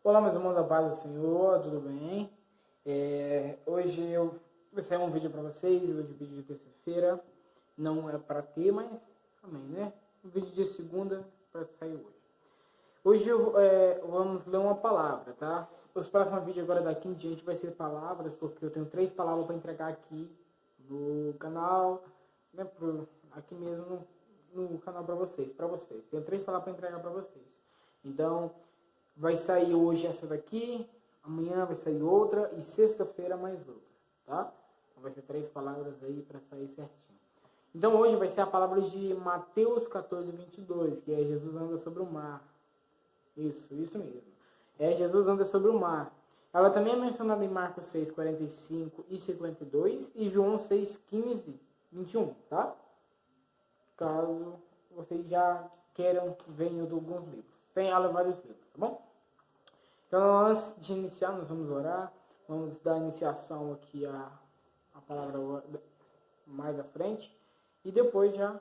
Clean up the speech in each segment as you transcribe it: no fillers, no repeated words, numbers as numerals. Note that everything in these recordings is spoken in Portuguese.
Olá, meus irmãos da paz do Senhor, tudo bem? Hoje eu vou sair um vídeo para vocês, hoje vídeo de terça-feira, não é para ter, mas também, né? Um vídeo de segunda para sair hoje. Hoje vamos ler uma palavra, tá? Os próximos vídeos agora daqui em diante vai ser palavras, porque eu tenho 3 palavras para entregar aqui no canal, né? Aqui mesmo no canal para vocês. Tenho 3 palavras para entregar para vocês. Então, vai sair hoje essa daqui, amanhã vai sair outra e sexta-feira mais outra, tá? Então vai ser 3 palavras aí para sair certinho. Então hoje vai ser a palavra de Mateus 14, 22, que é Jesus anda sobre o mar. Isso mesmo. Jesus anda sobre o mar. Ela também é mencionada em Marcos 6, 45 e 52 e João 6, 15, 21, tá? Caso vocês já queiram ver em alguns livros. Tem ela em vários livros, tá bom? Então, antes de iniciar, nós vamos orar. Vamos dar iniciação aqui a palavra mais à frente. E depois já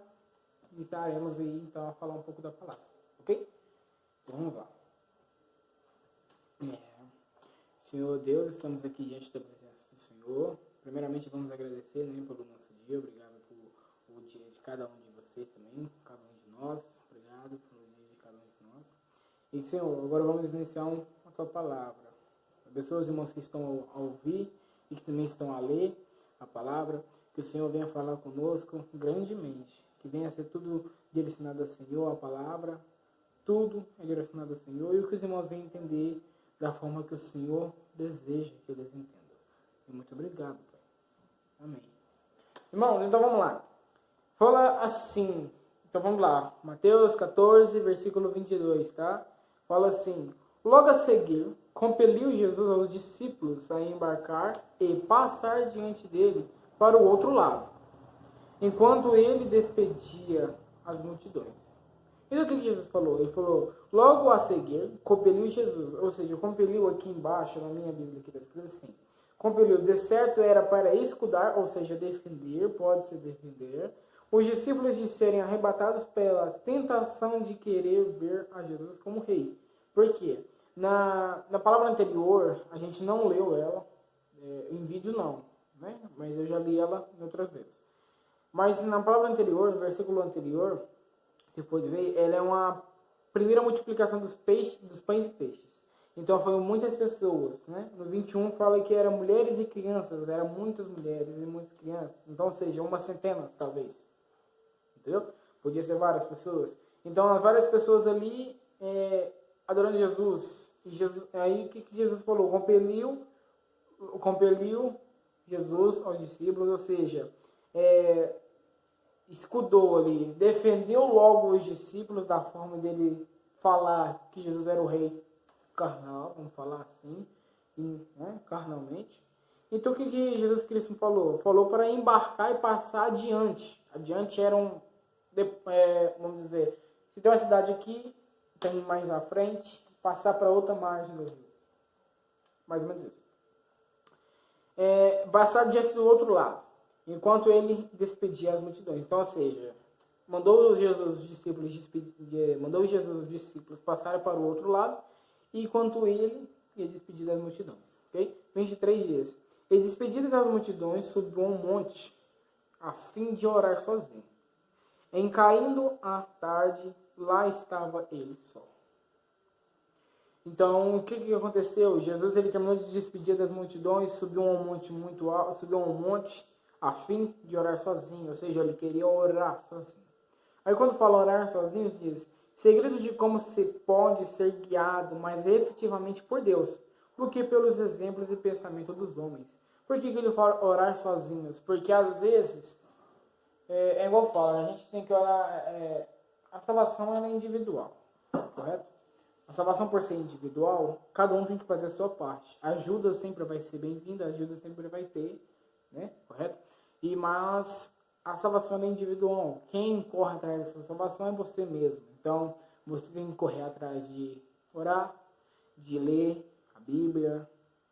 iniciaremos aí, então, a falar um pouco da palavra. Ok? Então, vamos lá. Senhor Deus, estamos aqui diante da presença do Senhor. Primeiramente, vamos agradecer, né, pelo nosso dia. Obrigado pelo dia de cada um de vocês também, cada um de nós. Obrigado pelo dia de cada um de nós. E, Senhor, agora vamos iniciar a tua palavra. Abençoa os irmãos que estão a ouvir e que também estão a ler a palavra. Que o Senhor venha falar conosco grandemente. Que venha ser tudo direcionado ao Senhor, a palavra. Tudo é direcionado ao Senhor. E que os irmãos venham entender da forma que o Senhor deseja que eles entendam. E muito obrigado, Pai. Amém. Irmãos, então vamos lá. Fala assim. Então vamos lá. Mateus 14, versículo 22, tá? Fala assim: logo a seguir, compeliu Jesus aos discípulos a embarcar e passar diante dele para o outro lado, enquanto ele despedia as multidões. Então o que Jesus falou? Ele falou, logo a seguir, compeliu Jesus. Ou seja, compeliu aqui embaixo, na minha Bíblia aqui está escrito assim. Compeliu, de certo era para escudar, ou seja, defender, pode ser defender, os discípulos de serem arrebatados pela tentação de querer ver a Jesus como rei. Por quê? Na palavra anterior, a gente não leu ela, em vídeo não, né? Mas eu já li ela em outras vezes. Mas na palavra anterior, no versículo anterior, se for ver, ela é uma primeira multiplicação dos pães e peixes. Então foram muitas pessoas, né? No 21 fala que eram mulheres e crianças, eram muitas mulheres e muitas crianças. Então, ou seja, umas centenas, talvez. Entendeu? Podia ser várias pessoas. Então, várias pessoas ali adorando Jesus. E Jesus, aí o que Jesus falou? Compeliu Jesus aos discípulos, ou seja, escudou ali, defendeu logo os discípulos da forma dele falar que Jesus era o rei carnal, vamos falar assim, né, carnalmente. Então o que Jesus Cristo falou? Falou para embarcar e passar adiante. Adiante era vamos dizer, se tem uma cidade aqui, tem mais à frente, passar para outra margem do rio. Mais ou menos isso. Passar diante do outro lado, enquanto ele despedia as multidões. Então, ou seja, mandou Jesus os discípulos passarem para o outro lado, enquanto ele ia despedir das multidões. Okay? 23 dias. Ele despedido das multidões, subiu a um monte, a fim de orar sozinho. Em caindo a tarde, lá estava ele só. Então, o que aconteceu? Jesus ele terminou de despedir das multidões, subiu a um monte muito alto, a fim de orar sozinho, ou seja, ele queria orar sozinho. Aí quando fala orar sozinho, diz, segredo de como se pode ser guiado, mas efetivamente por Deus, do que pelos exemplos e pensamentos dos homens. Por que ele fala orar sozinhos? Porque às vezes, igual fala, a gente tem que orar, a salvação ela é individual, correto? A salvação por ser individual, cada um tem que fazer a sua parte. A ajuda sempre vai ser bem-vinda, a ajuda sempre vai ter, né? Correto? Mas a salvação é individual. Quem corre atrás da sua salvação é você mesmo. Então, você tem que correr atrás de orar, de ler a Bíblia,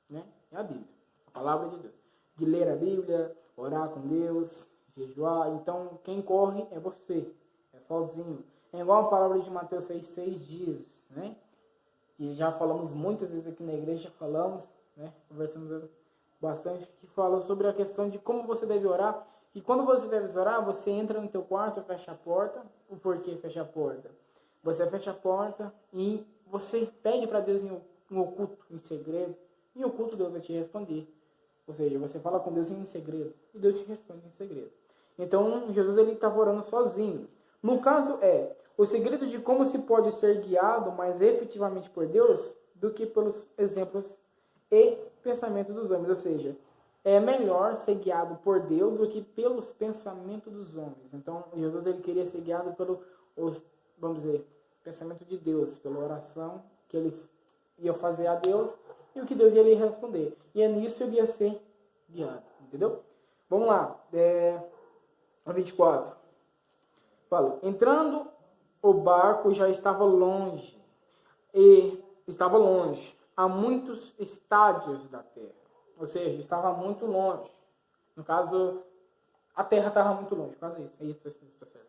né? É a Bíblia, a palavra de Deus. De ler a Bíblia, orar com Deus, jejuar. Então, quem corre é você, é sozinho. É igual a palavra de Mateus 6,6 diz, né? que já falamos muitas vezes aqui na igreja, falamos, né, conversamos bastante, que fala sobre a questão de como você deve orar. E quando você deve orar, você entra no teu quarto, fecha a porta. O porquê fecha a porta? Você fecha a porta e você pede para Deus em oculto, em segredo. Em oculto Deus vai te responder. Ou seja, você fala com Deus em segredo e Deus te responde em segredo. Então, Jesus ele estava orando sozinho. No caso o segredo de como se pode ser guiado mais efetivamente por Deus do que pelos exemplos e pensamentos dos homens. Ou seja, é melhor ser guiado por Deus do que pelos pensamentos dos homens. Então, Jesus ele queria ser guiado pelos, vamos dizer, pensamento de Deus, pela oração que ele ia fazer a Deus e o que Deus ia lhe responder. E é nisso que ele ia ser guiado, entendeu? Vamos lá, 24. Fala, entrando o barco já estava longe, a muitos estádios da terra. Ou seja, estava muito longe. No caso, a terra estava muito longe, quase isso. É isso, está certo.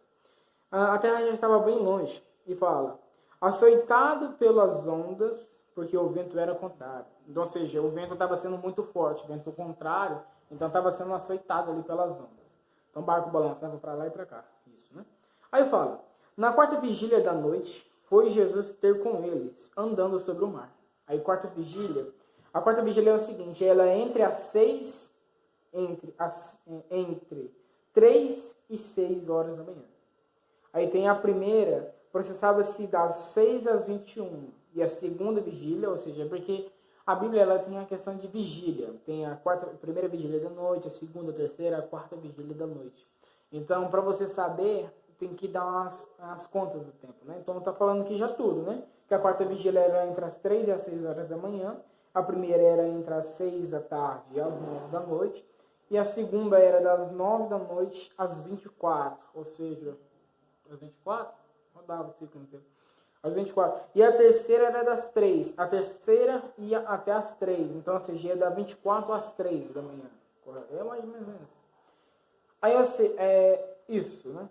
A terra já estava bem longe. E fala, açoitado pelas ondas, porque o vento era contrário. Então, ou seja, o vento estava sendo muito forte, o vento contrário, então estava sendo açoitado ali pelas ondas. Então o barco balançava para lá e para cá. Isso, né? Aí fala, na quarta vigília da noite, foi Jesus ter com eles, andando sobre o mar. Aí a quarta vigília é o seguinte, ela é entre 3 e 6 horas da manhã. Aí tem a primeira, processava-se das 6 às 21. E a segunda vigília, ou seja, porque a Bíblia ela tem a questão de vigília. Tem a primeira vigília da noite, a segunda, a terceira, a quarta vigília da noite. Então, para você saber, tem que dar as contas do tempo, né? Então, está falando aqui já tudo, né? Que a quarta vigília era entre as 3 e as 6 horas da manhã. A primeira era entre as 6 da tarde e as 9 da noite. E a segunda era das 9 da noite às 24. Ou seja, às 24? Rodava o ciclo inteiro. Às 24. E a terceira era das 3. A terceira ia até as 3. Então, ou seja, ia da 24 às 3 da manhã. É mais ou menos isso. Aí, isso, né?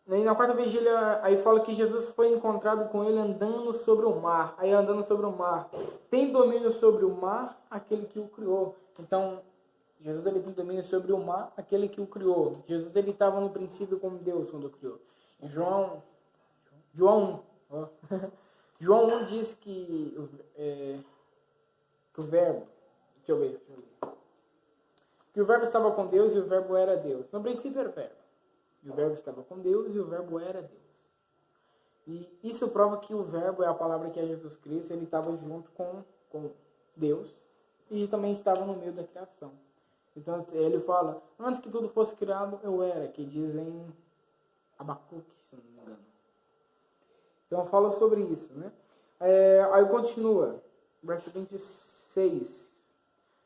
E na quarta vigília, aí fala que Jesus foi encontrado com ele andando sobre o mar. Aí andando sobre o mar. Tem domínio sobre o mar aquele que o criou. Então, Jesus ele tem domínio sobre o mar aquele que o criou. Jesus ele estava no princípio como Deus quando o criou. Em João 1. João 1 diz que o verbo... Deixa eu ver. Que o verbo estava com Deus e o verbo era Deus. No princípio era o verbo. E o verbo estava com Deus e o verbo era Deus. E isso prova que o verbo é a palavra que é Jesus Cristo. Ele estava junto com Deus e também estava no meio da criação. Então ele fala, antes que tudo fosse criado, eu era, que diz em Abacuque, se não me engano. Então fala sobre isso, né? Aí continua, verso 26.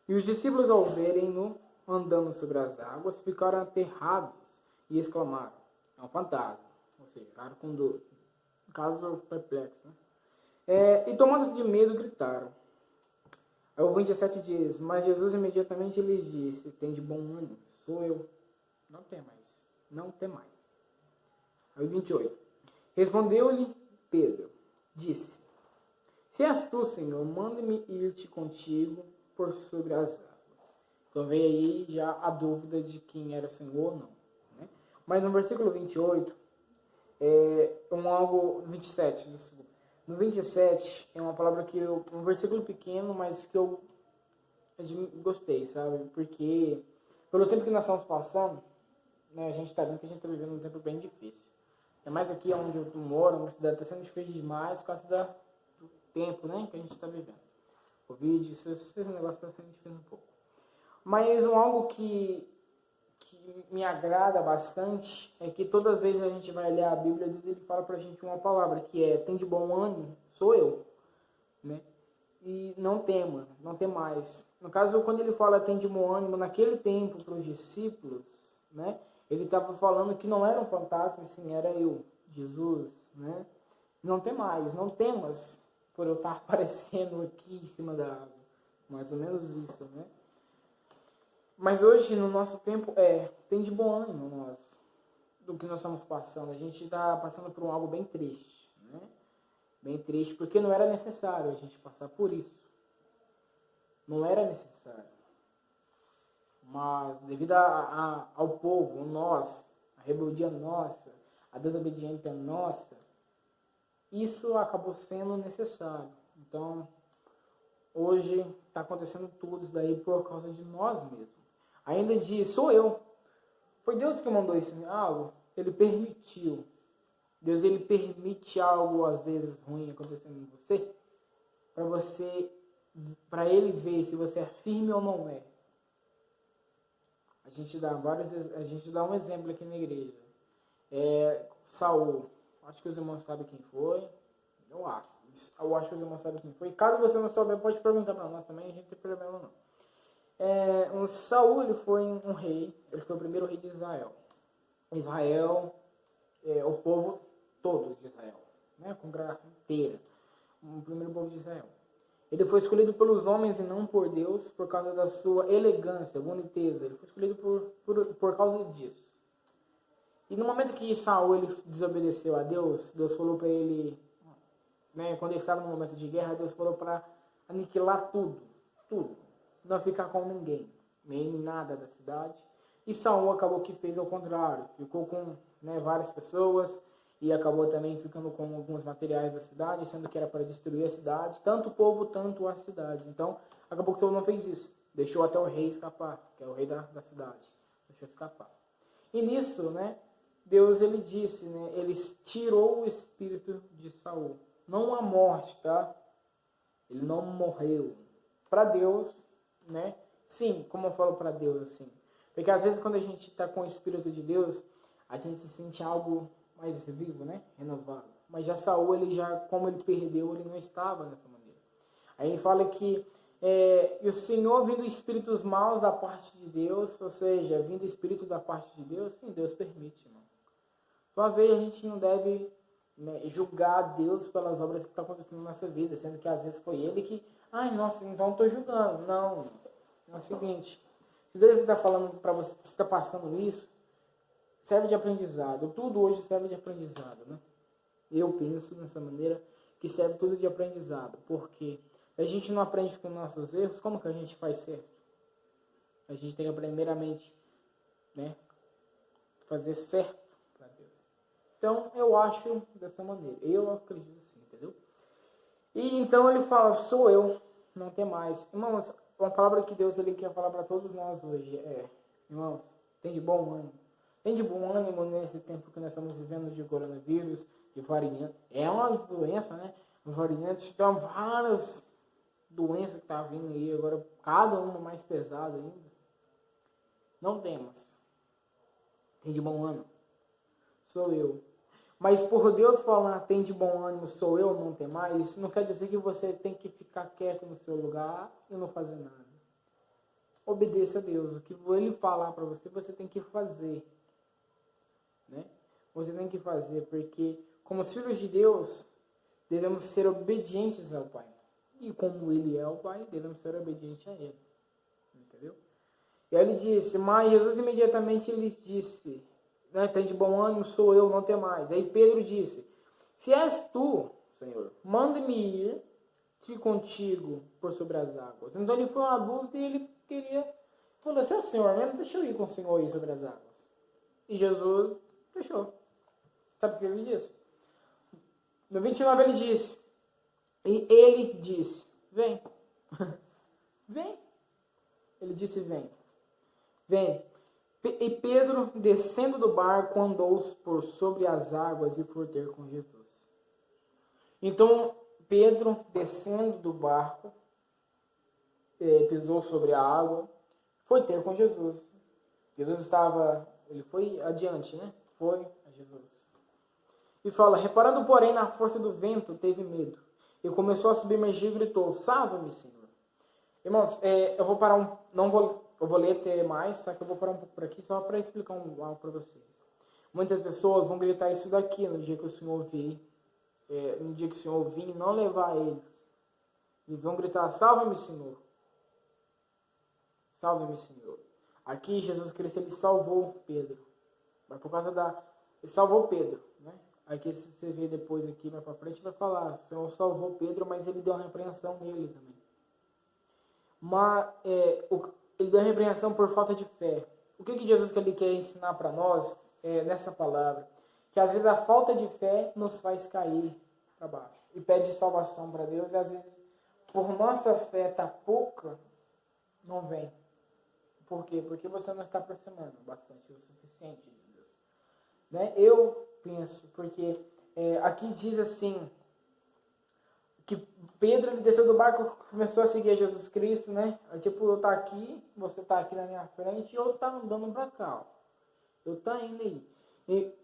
E os discípulos, ao verem-no andando sobre as águas, ficaram aterrados e exclamaram, é um fantasma. Ou seja, ficaram com dor. Caso perplexo, né? E tomados de medo, gritaram. Aí o 27 diz, mas Jesus imediatamente lhes disse, tem de bom ânimo, sou eu. Não tem mais. Aí o 28. Respondeu-lhe Pedro, disse, se és tu, Senhor, manda-me ir-te contigo por sobre as águas. Então veio aí já a dúvida de quem era o Senhor ou não. Né? Mas no versículo 28, 27, desculpa. No 27 é uma palavra que um versículo pequeno, mas que eu gostei, sabe? Porque pelo tempo que nós estamos passando, né, a gente está vendo que a gente está vivendo um tempo bem difícil. É mais aqui onde eu moro, uma cidade está sendo difícil demais por causa do tempo, né, que a gente está vivendo. Covid, esse negócio está sendo difícil um pouco. Mas algo que me agrada bastante é que todas as vezes a gente vai ler a Bíblia, Deus ele fala pra gente uma palavra que é, tem de bom ânimo, sou eu, né? E não tema, não tem mais. No caso, quando ele fala tem de bom ânimo, naquele tempo para os discípulos, né? Ele estava falando que não era um fantasma, sim, era eu, Jesus, né? Não tem mais, não temas por eu estar aparecendo aqui em cima da água. Mais ou menos isso, né? Mas hoje, no nosso tempo, tem de bom ânimo nós, do que nós estamos passando. A gente está passando por algo bem triste, né? Bem triste, porque não era necessário a gente passar por isso. Não era necessário. Mas devido ao povo, nós, a rebeldia nossa, a desobediência nossa, isso acabou sendo necessário. Então, hoje está acontecendo tudo isso daí por causa de nós mesmos. Ainda diz, sou eu. Foi Deus que mandou isso algo? Ele permitiu. Deus, ele permite algo, às vezes, ruim acontecendo em você, para ele ver se você é firme ou não é. A gente dá um exemplo aqui na igreja. Saul, acho que os irmãos sabem quem foi. Eu acho que os irmãos sabem quem foi. Caso você não souber, pode perguntar para nós também, a gente não tem problema não. Saul, ele foi um rei, ele foi o primeiro rei de Israel. Israel, o povo todo de Israel, né? A congregação inteira, o primeiro povo de Israel. Ele foi escolhido pelos homens e não por Deus, por causa da sua elegância, boniteza. Ele foi escolhido por causa disso. E no momento que Saul ele desobedeceu a Deus, Deus falou para ele, né, quando ele estava no momento de guerra, Deus falou para aniquilar tudo, não ficar com ninguém, nem nada da cidade. E Saul acabou que fez ao contrário, ficou com, né, várias pessoas e acabou também ficando com alguns materiais da cidade, sendo que era para destruir a cidade, tanto o povo, tanto a cidade. Então, acabou que Saul não fez isso, deixou até o rei escapar, que é o rei da cidade, deixou escapar. E nisso, né, Deus, ele disse, né, ele tirou o espírito de Saul, não a morte, tá? Ele não morreu. Para Deus, né, sim, como eu falo para Deus, assim, porque às vezes quando a gente está com o Espírito de Deus, a gente se sente algo mais vivo, né? Renovado. Mas já Saul, como ele perdeu, ele não estava dessa maneira. Aí ele fala que e o Senhor vindo espíritos maus da parte de Deus, ou seja, vindo espírito da parte de Deus, sim, Deus permite, irmão. Então às vezes a gente não deve, né, julgar Deus pelas obras que estão acontecendo na nossa vida, sendo que às vezes foi ele que, nossa, então eu estou julgando. Não, é o seguinte, se Deus está falando para você que está passando isso, serve de aprendizado. Tudo hoje serve de aprendizado, né? Eu penso dessa maneira que serve tudo de aprendizado. Porque a gente não aprende com nossos erros, como que a gente faz certo? A gente tem que primeiramente, né, fazer certo para Deus. Então, eu acho dessa maneira. Eu acredito assim, entendeu? E então ele fala, sou eu, não tem mais. Irmãos, uma palavra que Deus ele quer falar para todos nós hoje irmãos, tem de bom ânimo. Tem de bom ânimo nesse tempo que nós estamos vivendo de coronavírus, de variante. É uma doença, né? Variantes, então várias doenças que estão vindo aí, agora cada uma mais pesada ainda. Não temas. Tem de bom ânimo. Sou eu. Mas por Deus falar, tem de bom ânimo, sou eu, não tem mais, isso não quer dizer que você tem que ficar quieto no seu lugar e não fazer nada. Obedeça a Deus. O que ele falar para você, você tem que fazer. Né? Você tem que fazer, porque como filhos de Deus, devemos ser obedientes ao Pai. E como Ele é o Pai, devemos ser obedientes a Ele. Entendeu? E aí ele disse, mas Jesus imediatamente lhes disse, né, tem de bom ânimo, sou eu, não tem mais. Aí Pedro disse, se és tu, Senhor, manda-me ir contigo por sobre as águas. Então ele foi uma dúvida e ele falou assim, Senhor, mesmo deixa eu ir com o Senhor aí sobre as águas. E Jesus deixou. Sabe o que ele disse? No 29 ele disse, e ele disse, vem. Vem. Ele disse, vem. Vem. E Pedro, descendo do barco, andou por sobre as águas e foi ter com Jesus. Então, Pedro, descendo do barco, pisou sobre a água, foi ter com Jesus. Jesus ele foi adiante, né? Foi a Jesus. E fala, reparando, porém, na força do vento, teve medo. E começou a submergir e gritou, salva-me, Senhor. Irmãos, eu vou parar eu vou ler até mais, só que eu vou parar um pouco por aqui, só para explicar algo para vocês. Muitas pessoas vão gritar isso daqui no dia que o Senhor vir, no dia que o Senhor vir e não levar eles. Eles vão gritar, salva-me, Senhor. Salve-me, Senhor. Aqui, Jesus Cristo, ele salvou Pedro. Mas por causa ele salvou Pedro, né? Aqui, se você ver depois aqui, mais pra frente, vai falar, o Senhor salvou Pedro, mas ele deu uma repreensão nele também. Mas ele deu repreensão por falta de fé. O que Jesus ele quer ensinar para nós nessa palavra? Que às vezes a falta de fé nos faz cair para baixo e pede salvação para Deus, e às vezes por nossa fé tá pouca, não vem. Por quê? Porque você não está aproximando bastante o suficiente de Deus. Né? Eu penso, porque aqui diz assim, que Pedro ele desceu do barco e começou a seguir Jesus Cristo, né? Tipo, eu tá aqui, você tá aqui na minha frente e eu tá andando pra cá, ó. Eu tá indo aí. E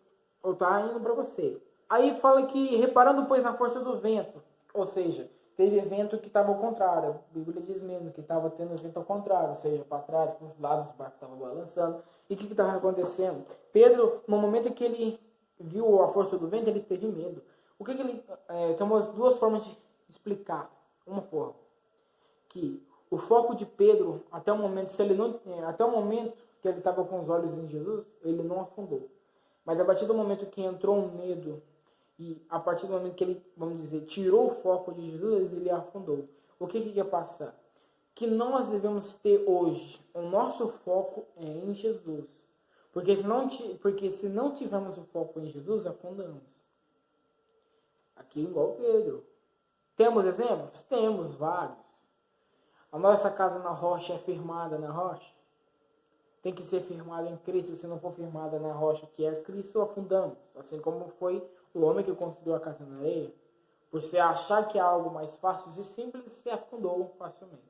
eu tá indo pra você. Aí fala que, reparando pois na força do vento, ou seja, teve vento que estava ao contrário. A Bíblia diz mesmo que estava tendo vento ao contrário, ou seja, para trás, para os lados, o barco estava balançando. E o que estava acontecendo? Pedro, no momento em que ele viu a força do vento, ele teve medo. O que ele... tem umas duas formas de explicar. Uma forma, que o foco de Pedro, até o momento, até o momento que ele estava com os olhos em Jesus, ele não afundou. Mas a partir do momento que entrou um medo, e a partir do momento que ele, vamos dizer, tirou o foco de Jesus, ele afundou. O que ia passar? Que nós devemos ter hoje, o nosso foco é em Jesus. Porque se não tivermos o foco em Jesus, afundamos. Aqui igual Pedro. Temos exemplos? Temos vários. A nossa casa na rocha é firmada na rocha? Tem que ser firmada em Cristo. Se não for firmada na rocha que é Cristo, afundamos. Assim como foi o homem que construiu a casa na areia. Por se achar que é algo mais fácil e simples, se afundou facilmente.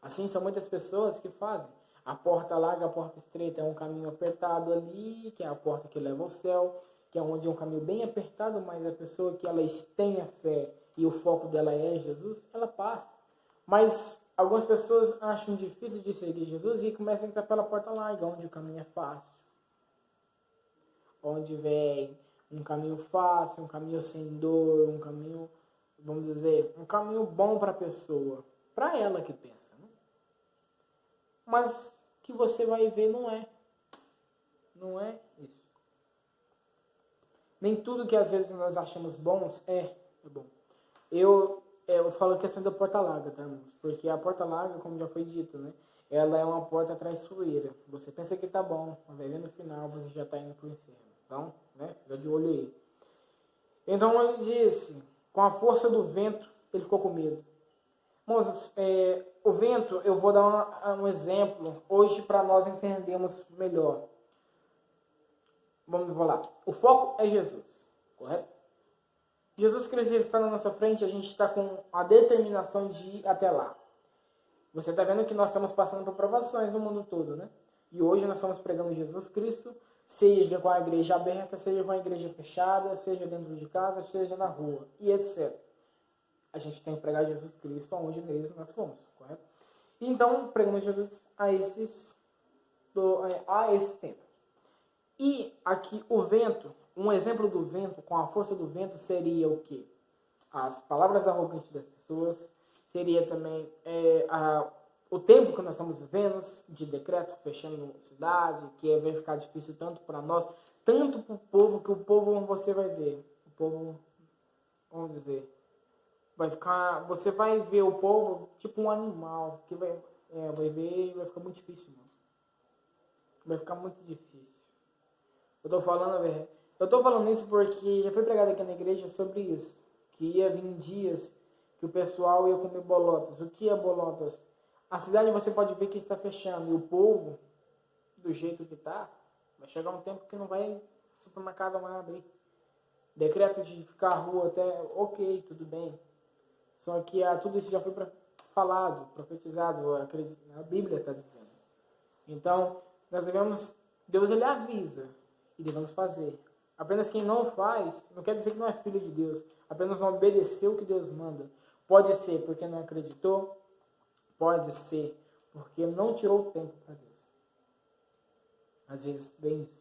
Assim são muitas pessoas que fazem. A porta larga, a porta estreita é um caminho apertado ali, que é a porta que leva ao céu, que é onde é um caminho bem apertado, mas a pessoa que ela tem a fé e o foco dela é Jesus, ela passa. Mas algumas pessoas acham difícil de seguir Jesus e começam a entrar pela porta larga, onde o caminho é fácil. Onde vem um caminho fácil, um caminho sem dor, um caminho, vamos dizer, um caminho bom para a pessoa. Para ela que pensa. Né? Mas que você vai ver não é. Não é isso. Nem tudo que às vezes nós achamos bons é bom. Eu falo a questão da porta larga, tá, irmãos? Porque a porta larga, como já foi dito, né? Ela é uma porta traiçoeira. Você pensa que tá bom, mas no final você já tá indo pro inferno. Então, né? Fica de olho aí. Então ele disse, com a força do vento, ele ficou com medo. Irmãos, o vento, eu vou dar um exemplo hoje para nós entendermos melhor. Vamos lá. O foco é Jesus, correto? Jesus Cristo está na nossa frente, a gente está com a determinação de ir até lá. Você está vendo que nós estamos passando por provações no mundo todo, né? E hoje nós estamos pregando Jesus Cristo, seja com a igreja aberta, seja com a igreja fechada, seja dentro de casa, seja na rua, e etc. A gente tem que pregar Jesus Cristo aonde mesmo nós fomos, correto? Então, pregamos Jesus a esse tempo. E aqui o vento, um exemplo do vento, com a força do vento, seria o quê? As palavras arrogantes das pessoas, seria também o tempo que nós estamos vivendo, de decreto fechando cidade, que vai ficar difícil tanto para nós, tanto para o povo, que o povo você vai ver. O povo, vamos dizer, você vai ver o povo tipo um animal, que vai ver e vai ficar muito difícil, mano. Vai ficar muito difícil. Eu tô falando isso porque já foi pregado aqui na igreja sobre isso. Que ia vir dias que o pessoal ia comer bolotas. O que é bolotas? A cidade você pode ver que está fechando. E o povo, do jeito que está, vai chegar um tempo que não vai, o supermercado vai abrir. Decreto de ficar à rua até, ok, tudo bem. Só que tudo isso já foi falado, profetizado, a Bíblia está dizendo. Então, Deus ele avisa. E devemos fazer. Apenas quem não faz, não quer dizer que não é filho de Deus. Apenas não obedeceu o que Deus manda. Pode ser porque não acreditou. Pode ser porque não tirou o tempo para Deus. Às vezes, bem isso.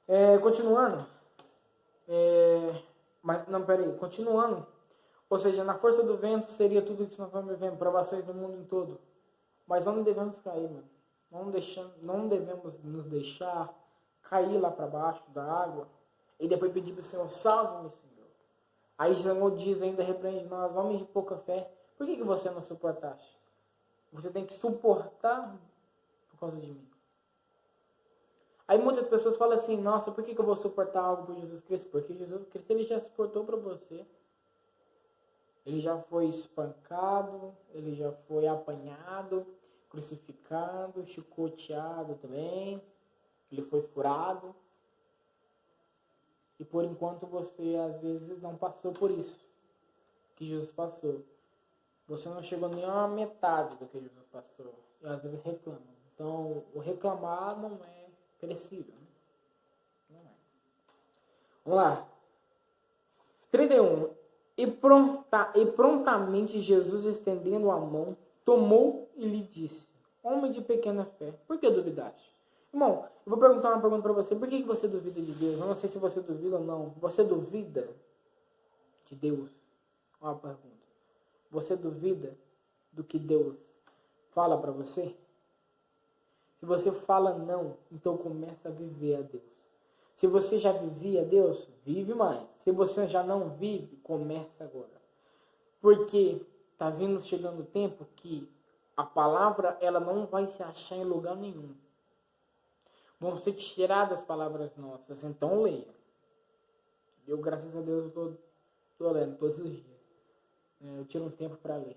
Né? Continuando. Continuando. Ou seja, na força do vento seria tudo isso que nós estamos vivendo. Provações no mundo todo. Mas não devemos cair, mano. Não devemos nos deixar cair lá para baixo da água e depois pedir para o Senhor, salve-me, Senhor. Aí o Senhor diz ainda, repreende nós, homens de pouca fé, por que você não suportaste? Você tem que suportar por causa de mim. Aí muitas pessoas falam assim, nossa, por que eu vou suportar algo por Jesus Cristo? Porque Jesus Cristo, ele já suportou para você. Ele já foi espancado, ele já foi apanhado, crucificado, chicoteado também. Ele foi furado. E por enquanto você às vezes não passou por isso que Jesus passou. Você não chegou nem a metade do que Jesus passou. E às vezes reclama. Então o reclamar não é perecível. Não é. Vamos lá. 31. E prontamente Jesus, estendendo a mão, tomou e lhe disse, homem de pequena fé, por que duvidaste? Irmão, eu vou perguntar uma pergunta para você. Por que você duvida de Deus? Eu não sei se você duvida ou não. Você duvida de Deus? Uma pergunta. Você duvida do que Deus fala para você? Se você fala não, então começa a viver a Deus. Se você já vivia a Deus, vive mais. Se você já não vive, começa agora. Porque está chegando o tempo que a palavra ela não vai se achar em lugar nenhum. Vão ser tiradas as palavras nossas, então leia. Eu, graças a Deus, eu estou lendo todos os dias. Eu tiro um tempo para ler.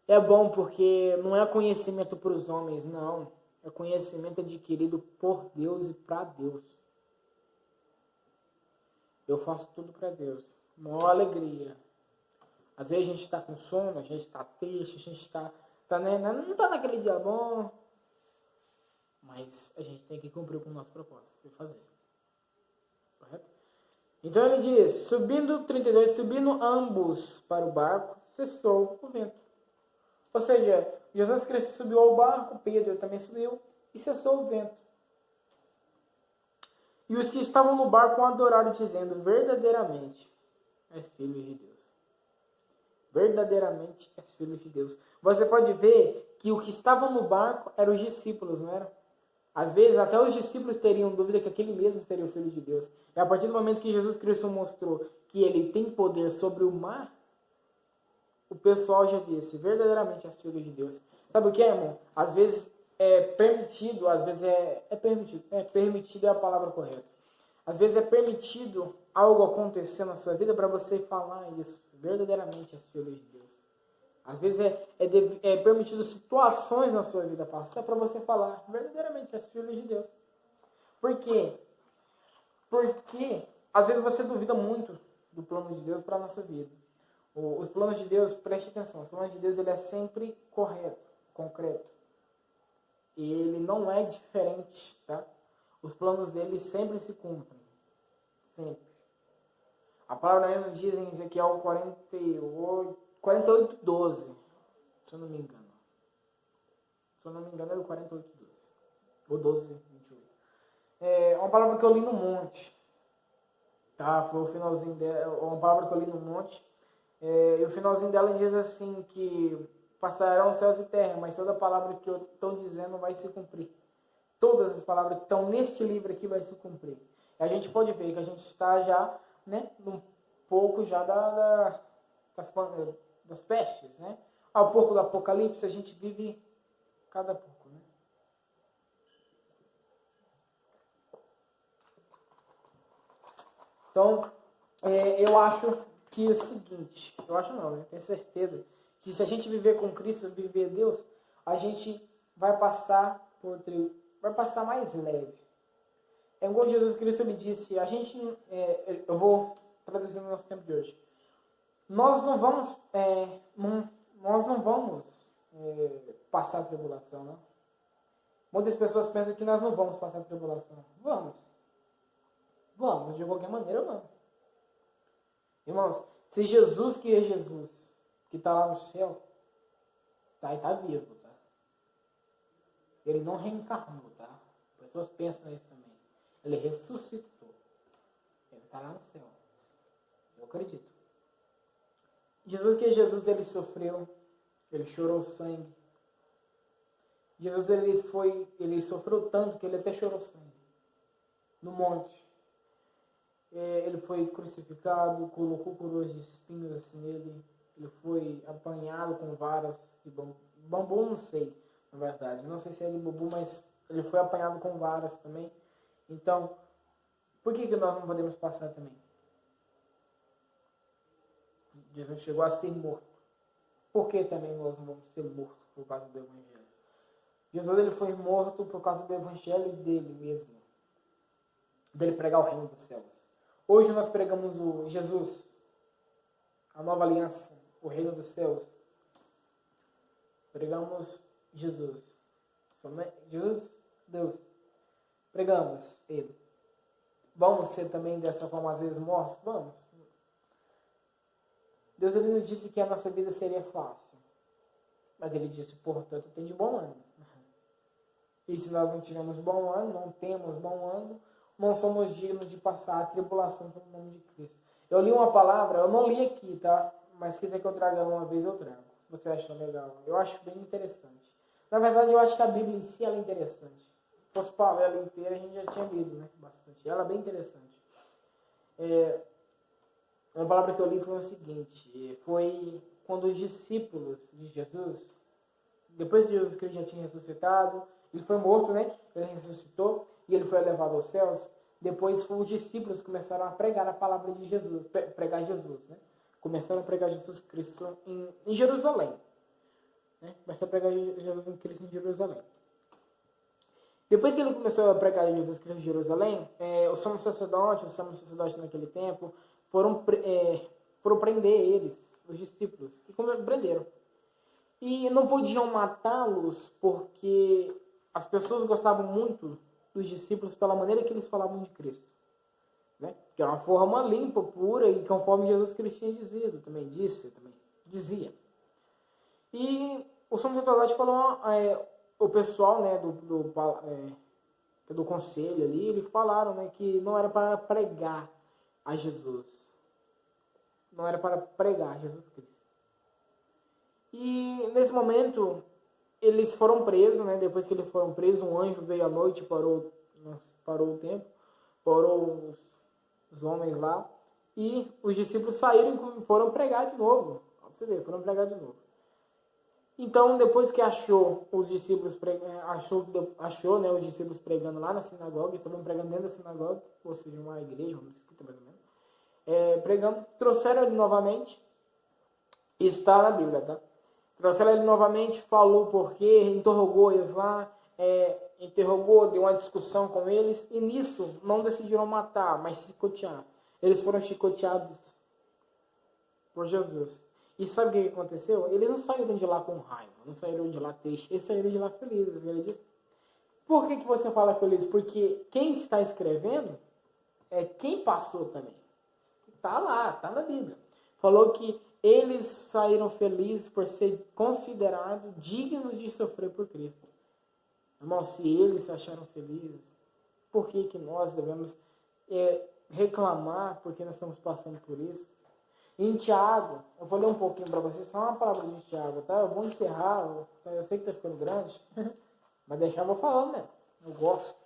É bom porque não é conhecimento para os homens, não. É conhecimento adquirido por Deus e para Deus. Eu faço tudo para Deus. Maior alegria. Às vezes a gente está com sono, a gente está triste, a gente não está naquele dia bom. Mas a gente tem que cumprir com o nosso propósito de fazer. Correto? Então ele diz, 32, subindo ambos para o barco, cessou o vento. Ou seja, Jesus Cristo subiu ao barco, Pedro também subiu e cessou o vento. E os que estavam no barco o adoraram, dizendo, verdadeiramente és filho de Deus. Verdadeiramente és filho de Deus. Você pode ver que o que estavam no barco eram os discípulos, não era? Às vezes até os discípulos teriam dúvida que aquele mesmo seria o filho de Deus. E a partir do momento que Jesus Cristo mostrou que ele tem poder sobre o mar, o pessoal já disse, verdadeiramente és filho de Deus. Sabe o que, irmão? Às vezes é permitido, às vezes é permitido. Permitido é a palavra correta. Às vezes é permitido algo acontecer na sua vida para você falar isso. Verdadeiramente és filho de Deus. Às vezes é permitido situações na sua vida passar para você falar, verdadeiramente és filho de Deus. Por quê? Porque às vezes você duvida muito do plano de Deus para a nossa vida. Os planos de Deus, preste atenção, os planos de Deus ele é sempre correto, concreto. E ele não é diferente, tá? Os planos dele sempre se cumprem. Sempre. A palavra mesmo diz em Ezequiel 48:12, se eu não me engano. Se eu não me engano é o 48:12. Ou 12:28. É uma palavra que eu li no monte. Tá? Foi o finalzinho dela. Uma palavra que eu li no monte. E o finalzinho dela diz assim que passarão céus e terra, mas toda palavra que eu estou dizendo vai se cumprir. Todas as palavras que estão neste livro aqui vai se cumprir. E a gente pode ver que a gente está já, né, um pouco já das pestes, né? Ao pouco do Apocalipse a gente vive cada pouco, né? Então, eu acho que é o seguinte, eu acho não, né? Tenho certeza que se a gente viver com Cristo, viver Deus, a gente vai passar mais leve. É igual Jesus Cristo me disse, eu vou traduzir no nosso tempo de hoje. Nós não vamos passar tribulação, não. Muitas pessoas pensam que nós não vamos passar tribulação. Vamos, de qualquer maneira vamos. Irmãos, se Jesus, que é Jesus, que está lá no céu, está vivo, tá? Ele não reencarnou, tá? As pessoas pensam nisso também. Ele ressuscitou. Ele está lá no céu. Eu acredito. Jesus, que é Jesus, ele sofreu, ele chorou sangue. Jesus, ele sofreu tanto que ele até chorou sangue. no monte. Ele foi crucificado, colocou coroas de espinhos nele, ele foi apanhado com varas de bambu. Bambu não sei, na verdade. Não sei se é de bambu, mas ele foi apanhado com varas também. Então, por que nós não podemos passar também? Jesus chegou a ser morto. Por que também nós não vamos ser mortos por causa do Evangelho? Jesus ele foi morto por causa do Evangelho dele mesmo. Dele pregar o reino dos céus. Hoje nós pregamos o Jesus, a nova aliança, o reino dos céus. Pregamos Jesus. Jesus, Deus. Pregamos Ele. Vamos ser também dessa forma às vezes mortos? Vamos. Deus ele nos disse que a nossa vida seria fácil. Mas Ele disse, portanto, tem de bom ânimo. E se nós não tivermos bom ânimo, não temos bom ânimo, não somos dignos de passar a tribulação pelo nome de Cristo. Eu li uma palavra, eu não li aqui, tá? Mas se quiser que eu traga uma vez, eu trago. Se você acha legal. Eu acho bem interessante. Na verdade, eu acho que a Bíblia em si ela é interessante. Se fosse para ela inteira, a gente já tinha lido, né? Bastante. Ela é bem interessante. Uma palavra que eu li foi o seguinte. Foi quando os discípulos de Jesus, depois de Jesus Cristo já tinha ressuscitado, ele foi morto, né? Ele ressuscitou e ele foi elevado aos céus. Depois os discípulos começaram a pregar a palavra de Jesus, pregar Jesus, né? Começaram a pregar Jesus Cristo em Jerusalém. Né? Começaram a pregar Jesus Cristo em Jerusalém. Depois que ele começou a pregar Jesus Cristo em Jerusalém, os sumos sacerdotes naquele tempo, foram prender eles, os discípulos, e prenderam. E não podiam matá-los porque as pessoas gostavam muito dos discípulos pela maneira que eles falavam de Cristo. Né? Que era uma forma limpa, pura, e conforme Jesus Cristo tinha dizia. E o sumo sacerdote falou, o pessoal, né, do conselho ali, eles falaram, né, que não era para pregar a Jesus. Não era para pregar Jesus Cristo. E nesse momento, eles foram presos, né? Depois que eles foram presos, um anjo veio à noite, parou o tempo, parou os homens lá, e os discípulos saíram e foram pregar de novo. Pra você ver, foram pregar de novo. Então, depois que achou os discípulos né, os discípulos pregando lá na sinagoga, estavam pregando dentro da sinagoga, ou seja, uma igreja, uma mesquita mais ou menos, pregando, trouxeram ele novamente, isso está na Bíblia, tá? Trouxeram ele novamente, falou por quê, interrogou eles lá, deu uma discussão com eles, e nisso não decidiram matar, mas chicotear. Eles foram chicoteados por Jesus. E sabe o que aconteceu? Eles não saíram de lá com raiva, não saíram de lá tristes, eles saíram de lá felizes, acredita? Por que você fala feliz? Porque quem está escrevendo é quem passou também. Está lá, está na Bíblia. Falou que eles saíram felizes por ser considerados dignos de sofrer por Cristo. Irmão, se eles se acharam felizes, por que nós devemos reclamar porque nós estamos passando por isso? Em Tiago, eu vou ler um pouquinho para vocês, só uma palavra de Tiago, tá? Eu vou encerrar, eu sei que está ficando grande, mas deixar eu vou falando, né? Eu gosto.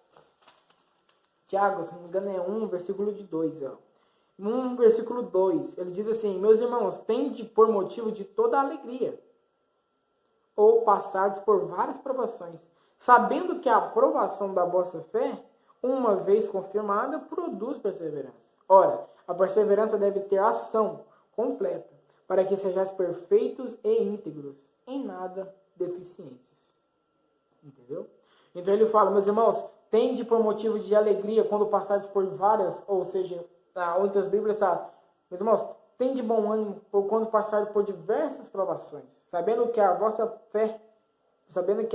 Tiago, se não me engano, é 1, versículo de 2, ó. 1, versículo 2, ele diz assim: meus irmãos, tende por motivo de toda alegria, ou passar por várias provações, sabendo que a aprovação da vossa fé, uma vez confirmada, produz perseverança. Ora, a perseverança deve ter ação completa, para que sejais perfeitos e íntegros, em nada deficientes. Entendeu? Então ele fala, meus irmãos, tende por motivo de alegria quando passares por várias, ou seja, outras Bíblias está, meus irmãos, tende bom ânimo quando passares por diversas provações, sabendo que a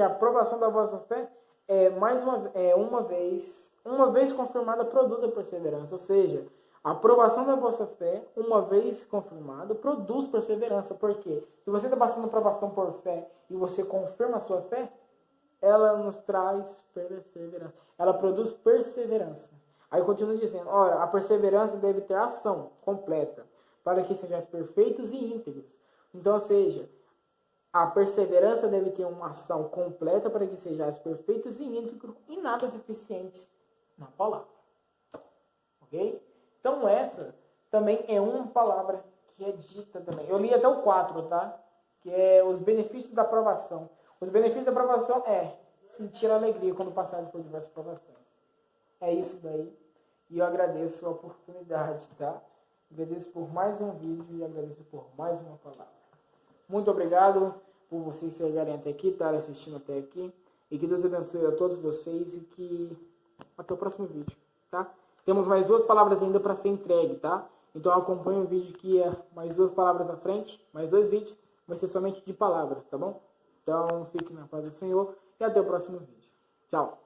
aprovação da vossa fé uma vez confirmada produz a perseverança, ou seja, a aprovação da vossa fé, uma vez confirmada, produz perseverança. Por quê? Se você está passando aprovação por fé e você confirma a sua fé, ela nos traz perseverança. Ela produz perseverança. Aí continua dizendo, ora, a perseverança deve ter ação completa, para que sejais perfeitos e íntegros. Então, ou seja, a perseverança deve ter uma ação completa para que sejais perfeitos e íntegros e nada deficientes na palavra. ok? Então essa também é uma palavra que é dita também. Eu li até o 4, tá? Que é os benefícios da aprovação. Os benefícios da aprovação é sentir alegria quando passados por diversas provações. É isso daí. E eu agradeço a oportunidade, tá? Agradeço por mais um vídeo e agradeço por mais uma palavra. Muito obrigado por vocês chegarem até aqui, estarem assistindo até aqui. E que Deus abençoe a todos vocês e que até o próximo vídeo, tá? Temos mais 2 palavras ainda para ser entregue, tá? Então acompanhe o vídeo que é mais 2 palavras à frente, mais 2 vídeos, vai ser somente de palavras, tá bom? Então fique na paz do Senhor e até o próximo vídeo. Tchau!